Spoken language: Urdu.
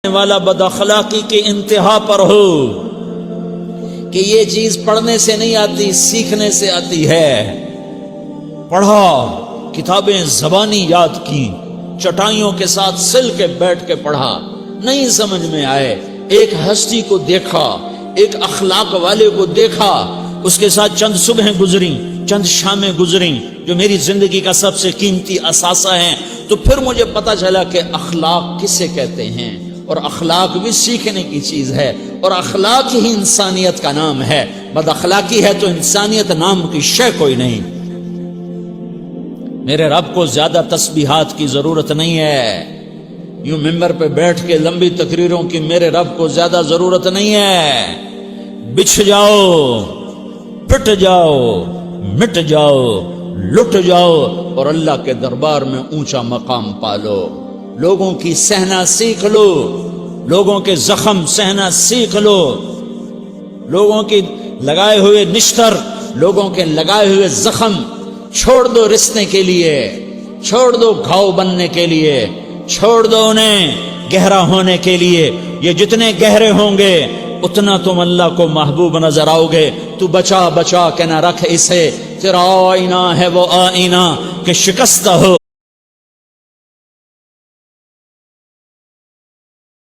والا بد اخلاقی کے انتہا پر ہو کہ یہ چیز پڑھنے سے نہیں آتی، سیکھنے سے آتی ہے۔ پڑھا، کتابیں زبانی یاد کی، چٹائیوں کے ساتھ سل کے بیٹھ کے پڑھا، نہیں سمجھ میں آئے، ایک ہستی کو دیکھا، ایک اخلاق والے کو دیکھا، اس کے ساتھ چند صبحیں گزریں، چند شامیں گزریں جو میری زندگی کا سب سے قیمتی اثاثہ ہیں، تو پھر مجھے پتا چلا کہ اخلاق کسے کہتے ہیں، اور اخلاق بھی سیکھنے کی چیز ہے، اور اخلاق ہی انسانیت کا نام ہے۔ بد اخلاقی ہے تو انسانیت نام کی شے کوئی نہیں۔ میرے رب کو زیادہ تسبیحات کی ضرورت نہیں ہے، یوں ممبر پہ بیٹھ کے لمبی تقریروں کی میرے رب کو زیادہ ضرورت نہیں ہے۔ بچھ جاؤ، پٹ جاؤ، مٹ جاؤ، لٹ جاؤ، اور اللہ کے دربار میں اونچا مقام پالو۔ لوگوں کی سہنا سیکھ لو، لوگوں کے زخم سہنا سیکھ لو، لوگوں کی لگائے ہوئے نشتر، لوگوں کے لگائے ہوئے زخم چھوڑ دو رسنے کے لیے، چھوڑ دو گھاؤ بننے کے لیے، چھوڑ دو انہیں گہرا ہونے کے لیے۔ یہ جتنے گہرے ہوں گے اتنا تم اللہ کو محبوب نظر آؤ گے۔ تو بچا بچا کے نہ رکھ اسے، تیرا آئینہ ہے وہ آئینہ کہ شکستہ ہو